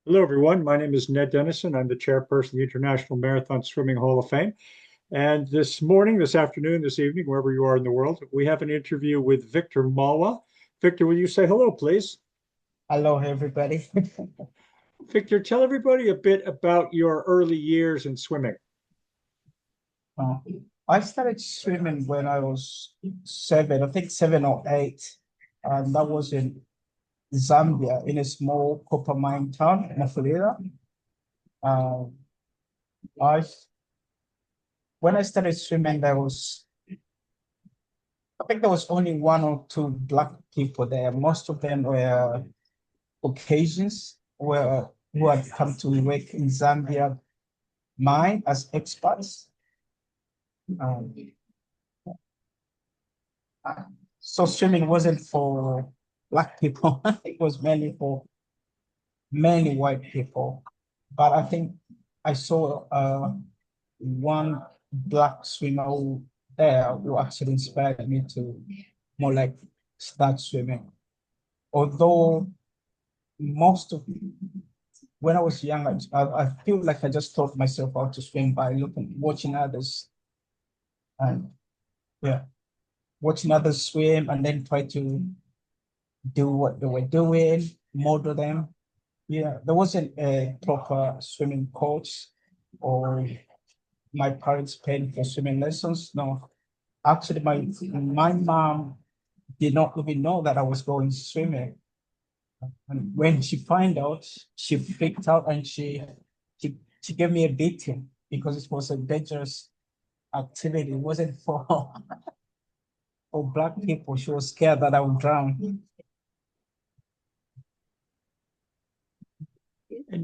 Hello, everyone. My name is Ned Dennison. I'm the chairperson of the International Marathon Swimming Hall of Fame. And this morning, this afternoon, this evening, wherever you are in the world, we have an interview with Victor Malwa. Victor, will you say hello, please? Hello, everybody. Victor, tell everybody a bit about your early years in swimming. Uh, I started swimming when I was seven, I think 7 or 8, and that was in Zambia, in a small copper mine town in Afulira. Um, I when I started swimming, I think there was only one or two black people there. Most of them were Caucasians, who had come to work in Zambia mine as experts. Um, So swimming wasn't for black people. It was mainly for mainly white people. But I think I saw one black swimmer who actually inspired me to more like start swimming. Although most of when I was young, I feel like I just taught myself how to swim by watching others, and yeah, watching others swim and then try to do what they were doing, model them. Yeah, there wasn't a proper swimming coach or my parents paying for swimming lessons. No, actually, my mom did not even know that I was going swimming. And when she found out, she freaked out and she, she gave me a beating because it was a dangerous activity. It wasn't for for black people. She was scared that I would drown.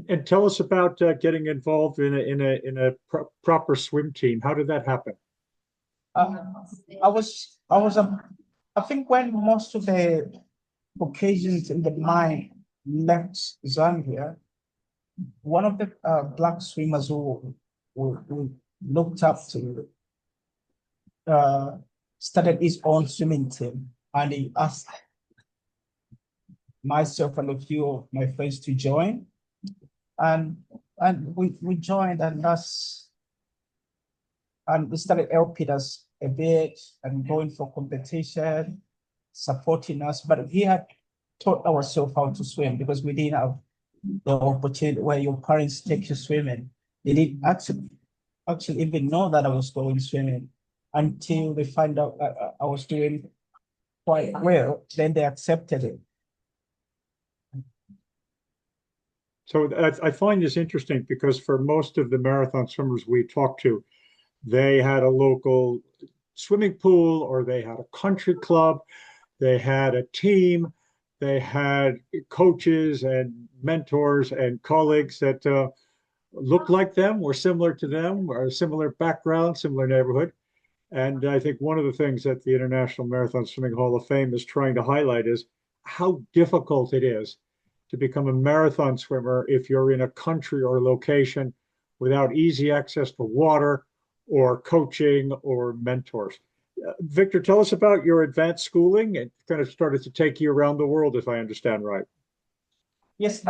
And tell us about getting involved in a proper swim team. How did that happen? Uh, I think when most of the Caucasians in the mine left Zambia, one of the black swimmers who looked up to uh, started his own swimming team, and he asked myself and a few of my friends to join, and we joined, and they started helping us a bit and going for competition, supporting us. But we had taught ourselves how to swim because we didn't have the opportunity where your parents take you swimming. They didn't actually even know that I was going swimming until they find out that I was doing quite well. Then they accepted it. So I find this interesting because for most of the marathon swimmers we talk to, they had a local swimming pool or they had a country club, they had a team, they had coaches and mentors and colleagues that looked like them, were similar to them, or a similar background, similar neighborhood. And I think one of the things that the International Marathon Swimming Hall of Fame is trying to highlight is how difficult it is to become a marathon swimmer if you're in a country or location without easy access to water or coaching or mentors. Victor, tell us about your advanced schooling. It kind of started to take you around the world, if I understand right. Yes,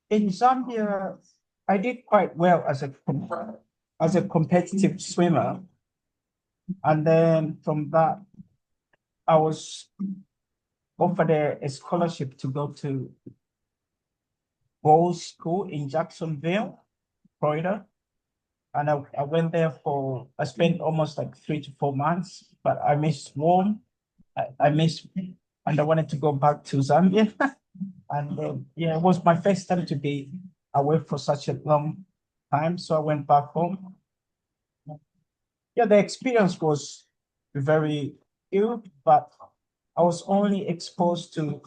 in Zambia, I did quite well as a competitive swimmer, and then from that, I was offered a scholarship to go to Bowles School in Jacksonville, Florida. And I went there I spent almost like 3 to 4 months, but I missed warm. I missed, and I wanted to go back to Zambia. And yeah, it was my first time to be away for such a long time. So I went back home. Yeah, the experience was very ill, but I was only exposed to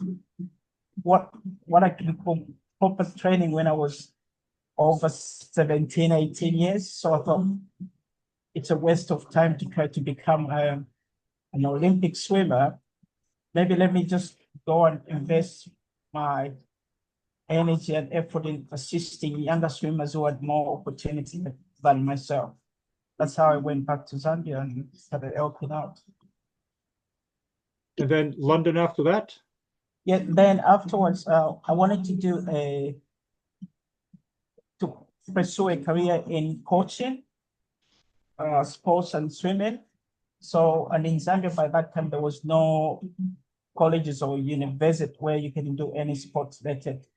what what I can call proper training when I was over 17, 18 years. So I thought it's a waste of time to try to become an Olympic swimmer. Maybe let me just go and invest my energy and effort in assisting younger swimmers who had more opportunity than myself. That's how I went back to Zambia and started helping out. And then London after that? Yeah, then afterwards, I wanted to pursue a career in coaching, sports and swimming. So, and in Zambia by that time, there was no colleges or university where you can do any sports related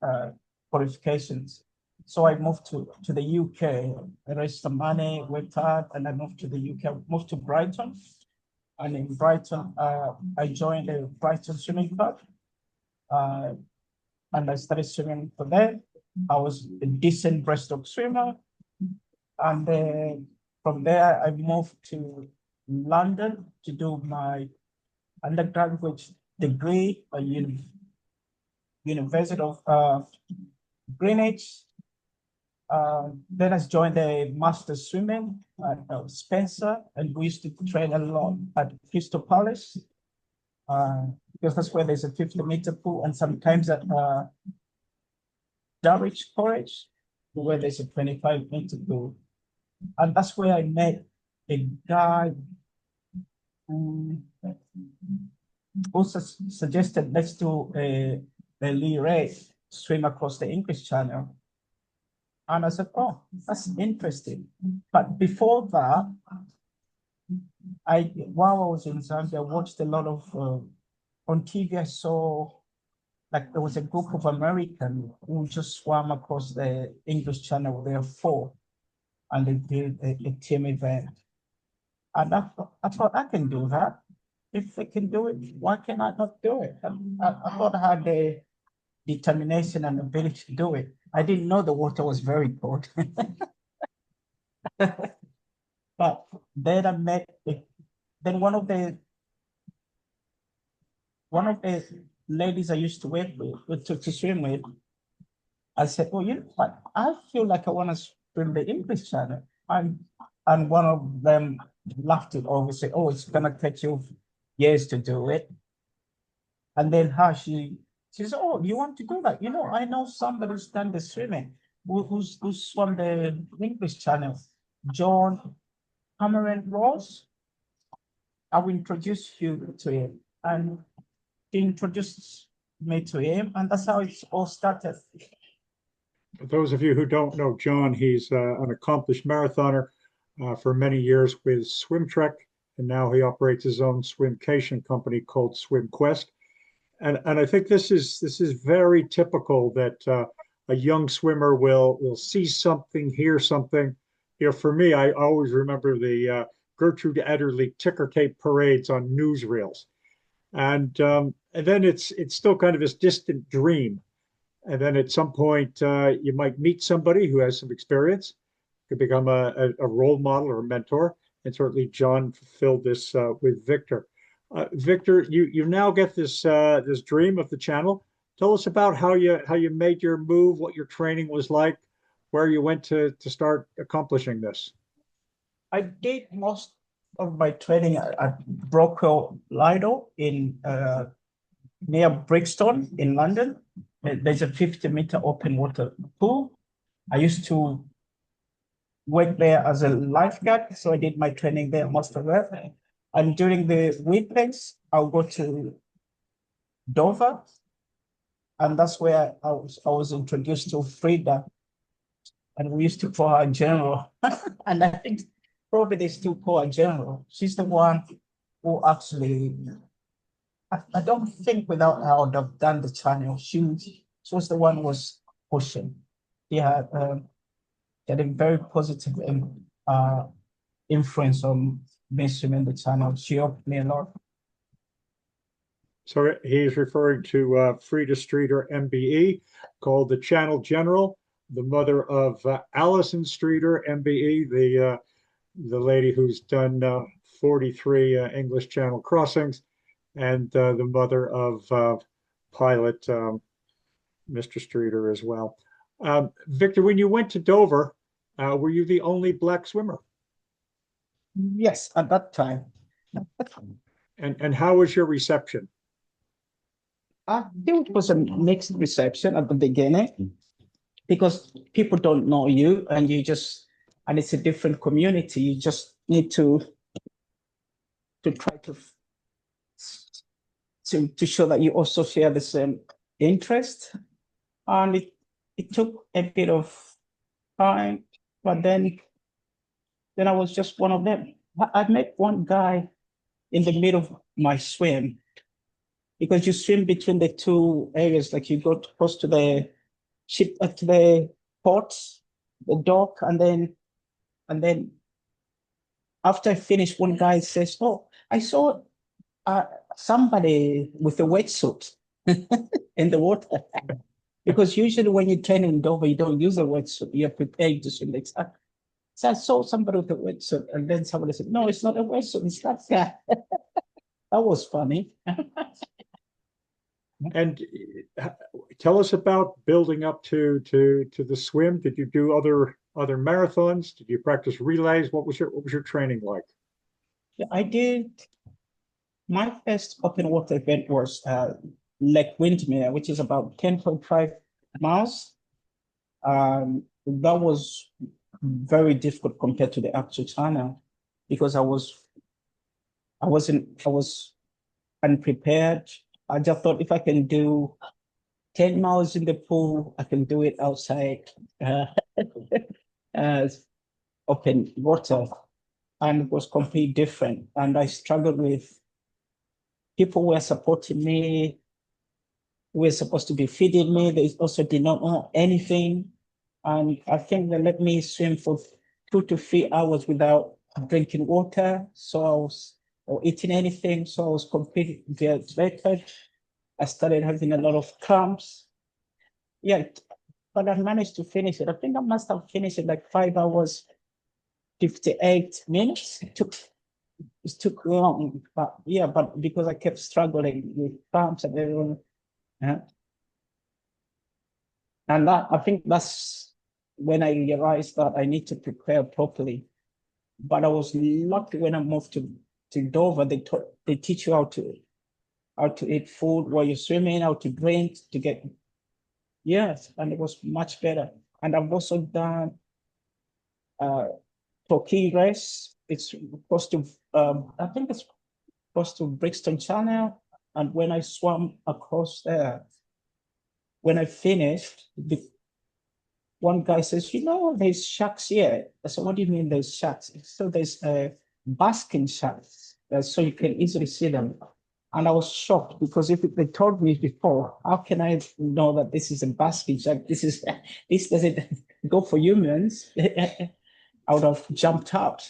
qualifications. So I moved to the UK, I raised some money, worked hard, and I moved to the UK, moved to Brighton. And in Brighton, I joined the Brighton Swimming Club, and I started swimming for them. I was a decent breaststroke swimmer. And then from there, I moved to London to do my undergraduate degree at University of Greenwich. Then I joined the master swimming at Spencer, and we used to train a lot at Crystal Palace, because that's where there's a 50-meter pool, and sometimes at Dulwich College, where there's a 25-meter pool. And that's where I met a guy who also suggested let's do a Lee Ray swim across the English Channel. And I said, oh, that's interesting. But before that, while I was in Zambia, I watched a lot of, on TV, I saw, like there was a group of Americans who just swam across the English Channel. There were four, and they did a team event. And I thought I can do that. If they can do it, why can I not do it? I thought I had the determination and ability to do it. I didn't know the water was very cold. But then I met then one of the ladies I used to work with to swim with, I said, oh, you know what? I feel like I want to swim the English Channel. And one of them laughed it over, said, oh, it's gonna take you years to do it. And then she says, oh, you want to do that? You know, I know somebody who's done the swimming, who's swum the English Channel, John Cameron Ross. I will introduce you to him. And he introduced me to him, and that's how it all started. For those of you who don't know John, he's an accomplished marathoner for many years with SwimTrek, and now he operates his own swimcation company called SwimQuest. And I think this is very typical that a young swimmer will see something, hear something. You know, for me, I always remember the Gertrude Ederle ticker tape parades on newsreels, and then it's still kind of this distant dream. And then at some point, you might meet somebody who has some experience, could become a role model or a mentor. And certainly John fulfilled this with Victor. Victor, you now get this this dream of the channel. Tell us about how you made your move, what your training was like, where you went to start accomplishing this. I did most of my training at Brockwell Lido in near Brixton in London. There's a 50-meter open water pool. I used to work there as a lifeguard, so I did my training there most of it. And during the weekends, I'll go to Dover, and that's where I was introduced to Frida, and we used to call her General. And I think probably they still call her General. She's the one who actually, I don't think without her I would have done the channel. She was the one who was pushing. Yeah, had a very positive influence on me swimming the channel. She helped me a lot. So he's referring to Frida Streeter, MBE, called the Channel General, the mother of Alison Streeter, MBE, the lady who's done 43 English Channel crossings, and the mother of pilot Mr. Streeter as well. Victor, when you went to Dover, were you the only black swimmer? Yes, at that time. And how was your reception? I think it was a mixed reception at the beginning because people don't know you and and it's a different community. You just need to try to to show that you also share the same interest. And it took a bit of time, but then I was just one of them. I met one guy in the middle of my swim, because you swim between the two areas, like you go close to the ship, to the port, the dock, and then after I finished, one guy says, "Oh, I saw uh, somebody with a wetsuit in the water." Because usually when you train in Dover, you don't use a wetsuit. You're prepared to swim. So I saw somebody with a wetsuit, and then somebody said, "No, it's not a wetsuit. It's that guy." That was funny. And tell us about building up to the swim. Did you do other marathons? Did you practice relays? What was your training like? Yeah, I did. My first open water event was Lake Windermere, which is about 10.5 miles. That was very difficult compared to the actual channel, because I was unprepared. I just thought if I can do 10 miles in the pool, I can do it outside as open water. And it was completely different. And I struggled with people who were supporting me, who were supposed to be feeding me. They also did not know anything. And I think they let me swim for 2 to 3 hours without drinking water. Or eating anything. So I was completely dehydrated. I started having a lot of cramps. Yeah, but I managed to finish it. I think I must have finished it like 5 hours, 58 minutes. It took long, but yeah, but because I kept struggling with cramps and everyone, yeah. And I think that's when I realized that I need to prepare properly. But I was lucky when I moved to Dover. They teach you how to eat food while you're swimming, how to drink to get, yes, and it was much better. And I've also done uh Torquay race. It's close to I think it's close to Brixton Channel. And when I swam across there, when I finished, one guy says, there's sharks here. I said, "What do you mean there's sharks?" So there's basking sharks, so you can easily see them. And I was shocked, because if they told me before, how can I know that this is a basking shark? This doesn't go for humans. I would have jumped out,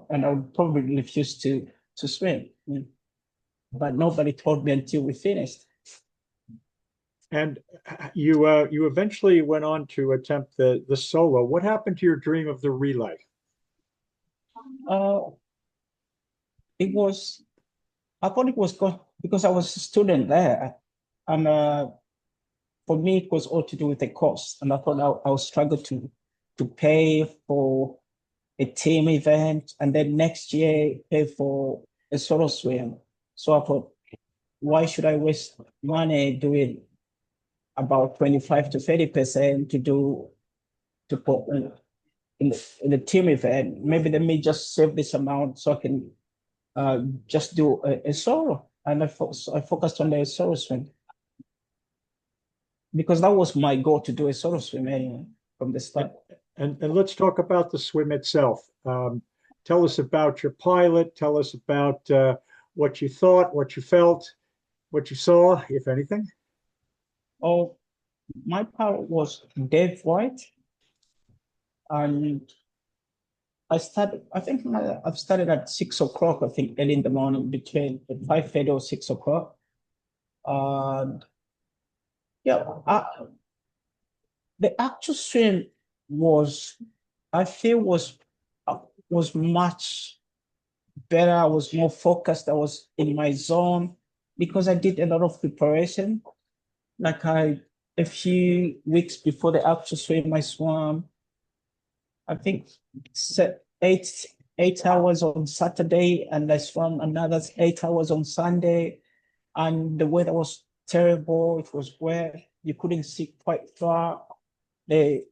and I would probably refuse to swim. But nobody told me until we finished. And you eventually went on to attempt the solo. What happened to your dream of the relay? Uh, it was, I thought it was good because I was a student there. And for me, it was all to do with the cost. And I thought I would struggle to pay for a team event, and then next year pay for a solo swim. So I thought, why should I waste money doing about 25 to 30% to put in the team event? Maybe let me just save this amount so I can just do a solo. And I focused on the solo swim, because that was my goal, to do a solo swim anyway from the start. And let's talk about the swim itself. Tell us about your pilot. Tell us about what you thought, what you felt, what you saw, if anything. Oh, my pilot was Dave White, and I think I've started at 6 o'clock, I think, early in the morning, between 5:30 or 6 o'clock. And yeah, the actual swim was, I feel was much better. I was more focused. I was in my zone because I did a lot of preparation. Like a few weeks before the actual swim, I swam, I think, 8 hours on Saturday, and I swam another 8 hours on Sunday. And the weather was terrible. It was wet. You couldn't see quite far. The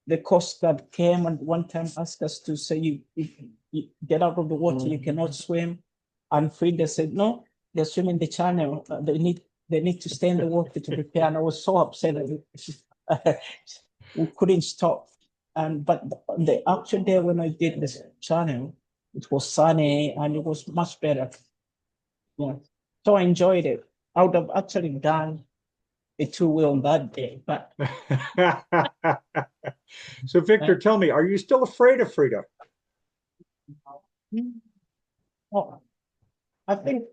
the Coast Guard came and one time asked us to say, you get out of the water, you cannot swim. And Frida said, no, they're swimming the channel. They need to stay in the water to prepare. And I was so upset that we couldn't stop. And but the actual day when I did this channel, it was sunny and it was much better. Yeah. So I enjoyed it. I would have actually done a two-wheel on that day, but So Victor, tell me, are you still afraid of Frida? oh, I think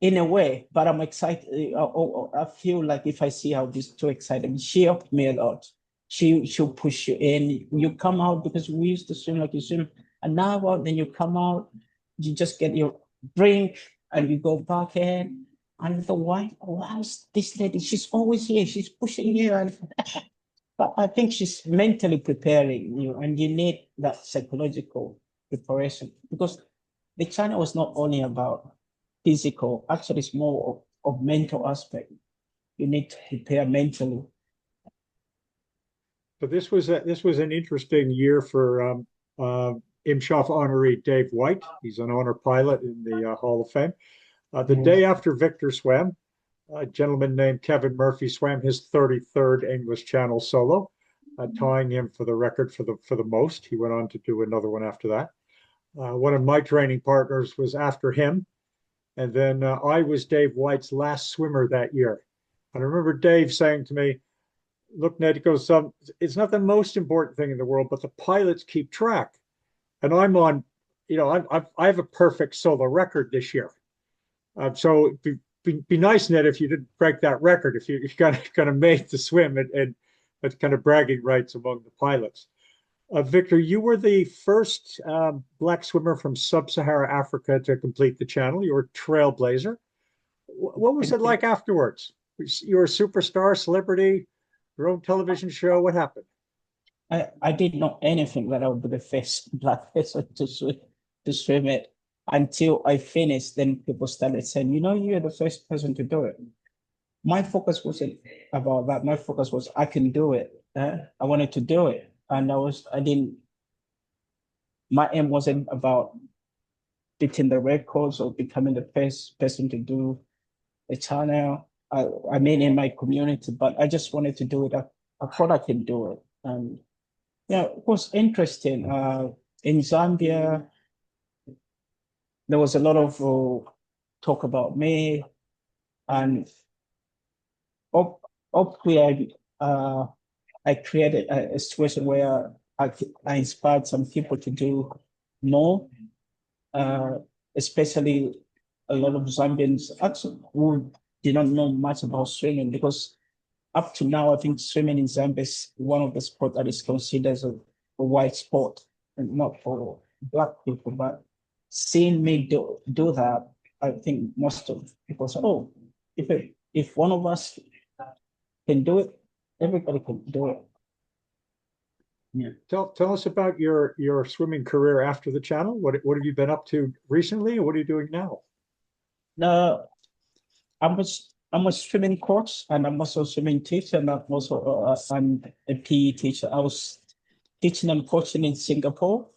in a way, but I'm excited. I feel like if I see how this too excited, she helped me a lot. She'll push you in. You come out because we used to swim like you swim an hour, then you come out, you just get your drink and you go back in. And the why is this lady? She's always here. She's pushing you, and but I think she's mentally preparing you, and you need that psychological preparation because the channel was not only about physical, actually, it's more of mental aspect. You need to prepare mentally. So this was an interesting year for IMSHOF honoree Dave White. He's an honor pilot in the Hall of Fame. The day after Victor swam, a gentleman named Kevin Murphy swam his 33rd English Channel solo, tying him for the record for the most. He went on to do another one after that. One of my training partners was after him, and then I was Dave White's last swimmer that year. And I remember Dave saying to me, "Look, Ned," he goes, "it's not the most important thing in the world, but the pilots keep track." And I'm on, I have a perfect solo record this year. So be nice, Ned, if you didn't break that record, if you kind of made the swim, and that's kind of bragging rights among the pilots. Victor, you were the first black swimmer from sub-Sahara Africa to complete the channel. You were a trailblazer. What was it like afterwards? You were a superstar, celebrity, your own television show. What happened? I didn't know anything that I would be the first black person to swim it until I finished. Then people started saying, you're the first person to do it. My focus wasn't about that. My focus was I can do it. I wanted to do it. And I didn't, my aim wasn't about beating the records or becoming the first person to do a channel. I mean, in my community, but I just wanted to do it. I thought I could do it. And yeah, it was interesting. In Zambia, there was a lot of talk about me, and up up here, I created a situation where I inspired some people to do more, uh, especially a lot of Zambians actually who did not know much about swimming because up to now, I think swimming in Zambia is one of the sports that is considered as a white sport and not for black people. But seeing me do that, I think most of people say, "Oh, if one of us can do it, everybody can do it." Yeah. Tell us about your swimming career after the channel. What have you been up to recently, and what are you doing now? Now, I'm a swimming coach and I'm also a swimming teacher and I'm a PE teacher. I was teaching and coaching in Singapore.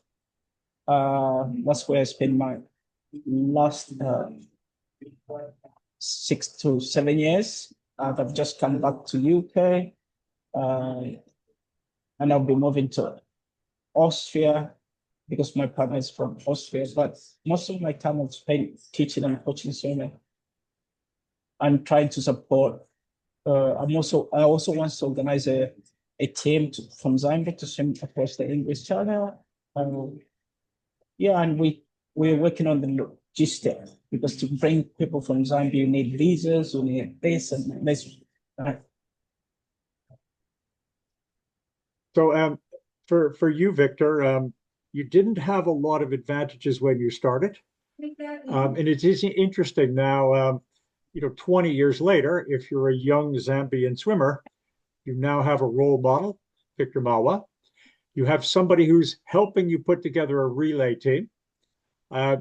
That's where I spent my last 6 to 7 years. I've just come back to UK, uh, and I'll be moving to Austria because my partner is from Austria. But most of my time I've spent teaching and coaching swimming and trying to support. I also want to organize a team from Zambia to swim across the English Channel. Yeah, and we're working on the logistics because to bring people from Zambia, you need visas, you need this and this. Uh, So, for you, Victor, you didn't have a lot of advantages when you started, and it is interesting now. 20 years later, if you're a young Zambian swimmer, you now have a role model, Victor Malwa. You have somebody who's helping you put together a relay team.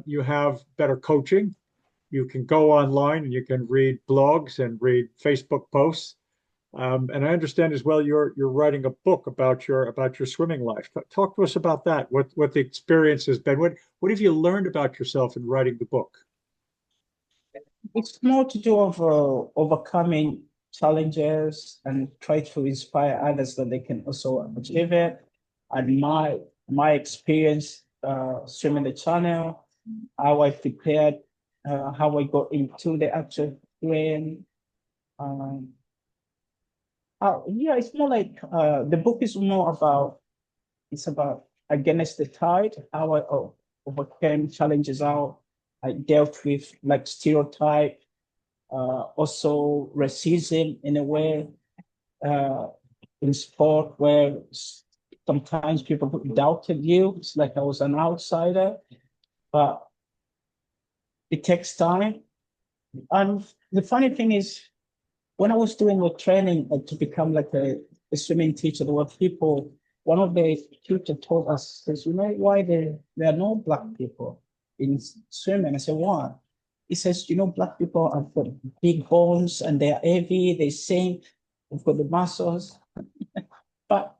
You have better coaching. You can go online and you can read blogs and read Facebook posts. And I understand as well you're writing a book about your swimming life. Talk to us about that. What the experience has been. What have you learned about yourself in writing the book? It's more to do of overcoming challenges and try to inspire others that they can also achieve it. And my experience swimming the channel, how I prepared, how I got into the actual swim. Um, yeah, it's more like the book is more about it's about against the tide, how I overcame challenges, how I dealt with like stereotype, also racism in a way, uh, in sport where sometimes people doubted you. It's like I was an outsider, but it takes time. And the funny thing is, when I was doing the training to become like a swimming teacher, there were people, one of the teacher told us, says, you know why there are no black people in swimming? I said, why? He says, you know, black people have got big bones and they're heavy, they sink, they've got the muscles. But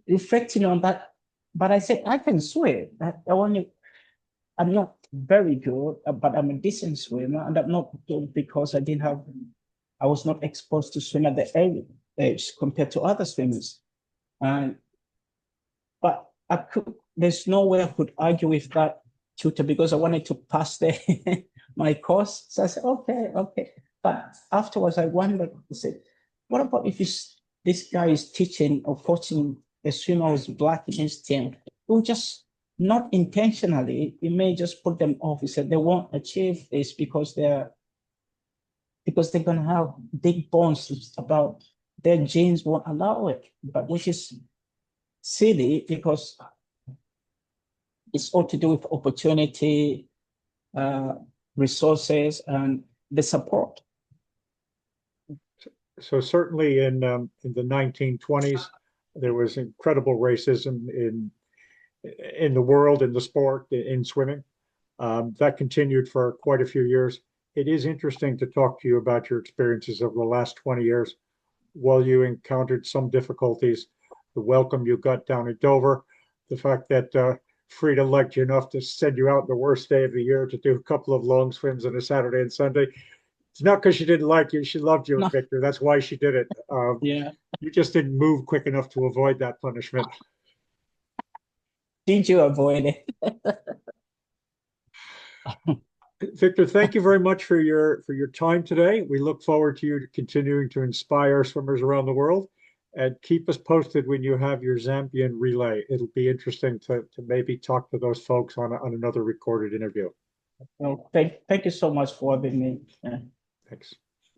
reflecting on that, but I said, I can swim. I'm not very good, but I'm a decent swimmer, and I'm not good because I was not exposed to swim at the early age compared to other swimmers. And but there's no way I could argue with that tutor because I wanted to pass my course. So I said, okay, okay. But afterwards, I wondered, I said, what about if this guy is teaching or coaching a swimmer who's black against him, who just not intentionally, he may just put them off. He said they won't achieve this because they're gonna have big bones. It's about their genes won't allow it, but which is silly because it's all to do with opportunity, uh, resources, and the support. So certainly in the 1920s, there was incredible racism in the world, in the sport, in swimming. That continued for quite a few years. It is interesting to talk to you about your experiences over the last 20 years. While you encountered some difficulties, the welcome you got down at Dover, the fact that Frida liked you enough to send you out the worst day of the year to do a couple of long swims on a Saturday and Sunday. It's not because she didn't like you; she loved you, No, Victor. That's why she did it. yeah. You just didn't move quick enough to avoid that punishment. Did you avoid it? Victor, thank you very much for your time today. We look forward to you continuing to inspire swimmers around the world, and keep us posted when you have your Zambian relay. It'll be interesting to maybe talk to those folks on another recorded interview. Well, thank you so much for having me. Thanks.